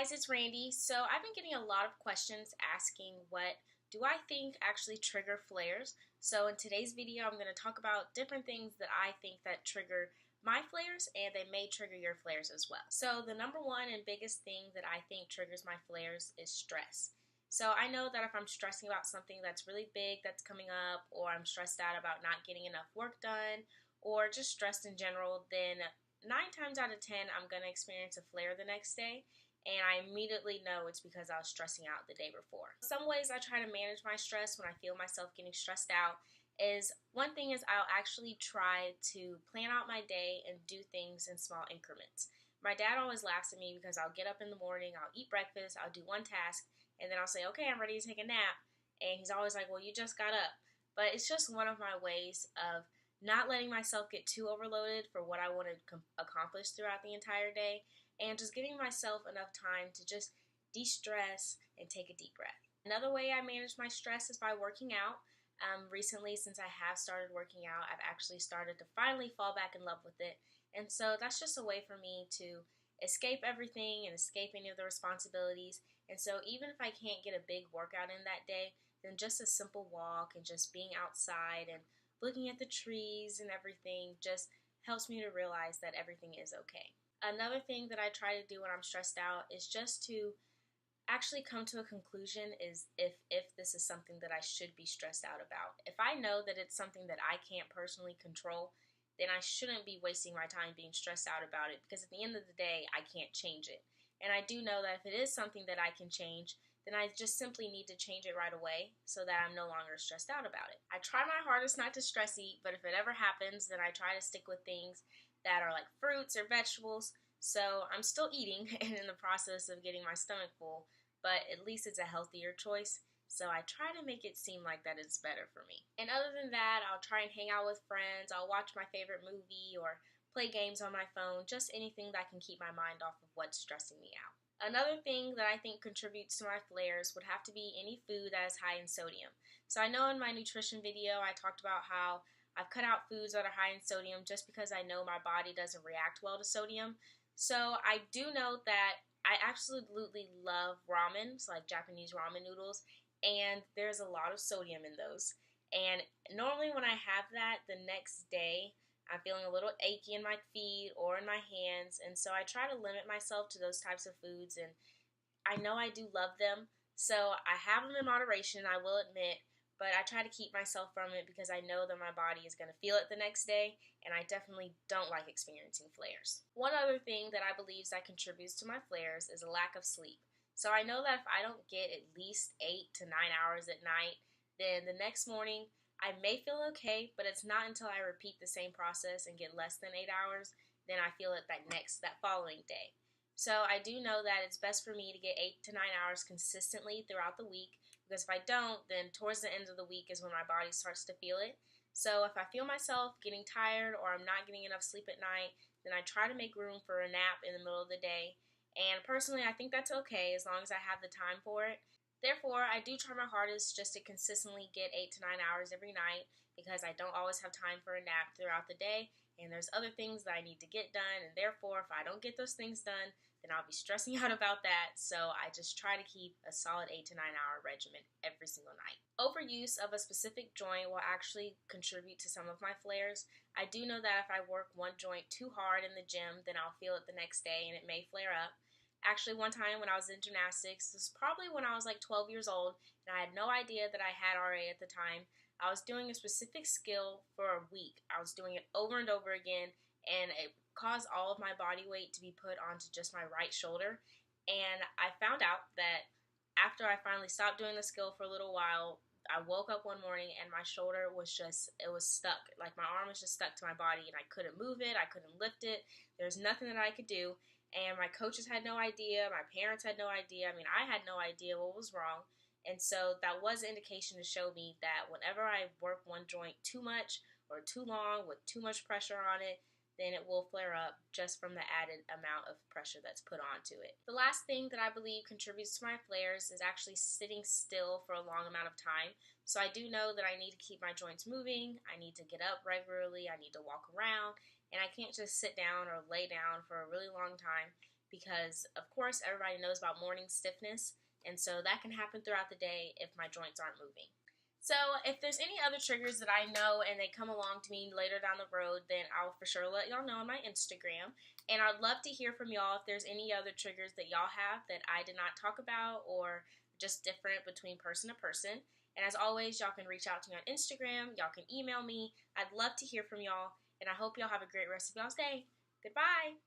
guys, it's Randy. So I've been getting a lot of questions asking what do I think actually trigger flares. So in today's video, I'm going to talk about different things that I think that trigger my flares, and they may trigger your flares as well. So the number one and biggest thing that I think triggers my flares is stress. So I know that if I'm stressing about something that's really big that's coming up, or I'm stressed out about not getting enough work done, or just stressed in general, then 9 times out of 10 I'm going to experience a flare the next day, and I immediately know it's because I was stressing out the day before. Some ways I try to manage my stress when I feel myself getting stressed out is, one thing is I'll actually try to plan out my day and do things in small increments. My dad always laughs at me because I'll get up in the morning, I'll eat breakfast, I'll do one task, and then I'll say, okay, I'm ready to take a nap, and he's always like, well, you just got up. But it's just one of my ways of not letting myself get too overloaded for what I want to accomplish throughout the entire day, and just giving myself enough time to just de-stress and take a deep breath. Another way I manage my stress is by working out. Recently, since I have started working out, I've actually started to finally fall back in love with it, and so that's just a way for me to escape everything and escape any of the responsibilities. And so even if I can't get a big workout in that day, then just a simple walk and just being outside and looking at the trees and everything just helps me to realize that everything is okay. Another thing that I try to do when I'm stressed out is just to actually come to a conclusion is if this is something that I should be stressed out about. If I know that it's something that I can't personally control, then I shouldn't be wasting my time being stressed out about it, because at the end of the day, I can't change it. And I do know that if it is something that I can change, then I just simply need to change it right away so that I'm no longer stressed out about it. I try my hardest not to stress eat, but if it ever happens, then I try to stick with things that are like fruits or vegetables. So I'm still eating and in the process of getting my stomach full, but at least it's a healthier choice. So I try to make it seem like that it's better for me. And other than that, I'll try and hang out with friends. I'll watch my favorite movie or play games on my phone, just anything that can keep my mind off of what's stressing me out. Another thing that I think contributes to my flares would have to be any food that is high in sodium. So I know in my nutrition video I talked about how I've cut out foods that are high in sodium just because I know my body doesn't react well to sodium. So I do know that I absolutely love ramen, so like Japanese ramen noodles, and there's a lot of sodium in those. And normally when I have that, the next day I'm feeling a little achy in my feet or in my hands, and so I try to limit myself to those types of foods, and I know I do love them, so I have them in moderation, I will admit, but I try to keep myself from it because I know that my body is going to feel it the next day, and I definitely don't like experiencing flares. One other thing that I believe that contributes to my flares is a lack of sleep. So I know that if I don't get at least 8 to 9 hours at night, then the next morning I may feel okay, but it's not until I repeat the same process and get less than 8 hours, then I feel it that following day. So I do know that it's best for me to get 8 to 9 hours consistently throughout the week, because if I don't, then towards the end of the week is when my body starts to feel it. So if I feel myself getting tired or I'm not getting enough sleep at night, then I try to make room for a nap in the middle of the day. And personally, I think that's okay as long as I have the time for it. Therefore, I do try my hardest just to consistently get 8 to 9 hours every night, because I don't always have time for a nap throughout the day, and there's other things that I need to get done, and therefore, if I don't get those things done, then I'll be stressing out about that. So I just try to keep a solid 8 to 9 hour regimen every single night. Overuse of a specific joint will actually contribute to some of my flares. I do know that if I work one joint too hard in the gym, then I'll feel it the next day and it may flare up. Actually, one time when I was in gymnastics, this was probably when I was like 12 years old, and I had no idea that I had RA at the time. I was doing a specific skill for a week. I was doing it over and over again, and it caused all of my body weight to be put onto just my right shoulder. And I found out that after I finally stopped doing the skill for a little while, I woke up one morning and my shoulder was stuck. Like my arm was just stuck to my body, and I couldn't move it, I couldn't lift it. There's nothing that I could do. And my coaches had no idea, my parents had no idea. I mean, I had no idea what was wrong. And so that was an indication to show me that whenever I work one joint too much or too long with too much pressure on it, then it will flare up just from the added amount of pressure that's put onto it. The last thing that I believe contributes to my flares is actually sitting still for a long amount of time. So I do know that I need to keep my joints moving, I need to get up regularly, I need to walk around, and I can't just sit down or lay down for a really long time, because, of course, everybody knows about morning stiffness, and so that can happen throughout the day if my joints aren't moving. So if there's any other triggers that I know and they come along to me later down the road, then I'll for sure let y'all know on my Instagram. And I'd love to hear from y'all if there's any other triggers that y'all have that I did not talk about or just different between person to person. And as always, y'all can reach out to me on Instagram. Y'all can email me. I'd love to hear from y'all. And I hope y'all have a great rest of y'all's day. Goodbye.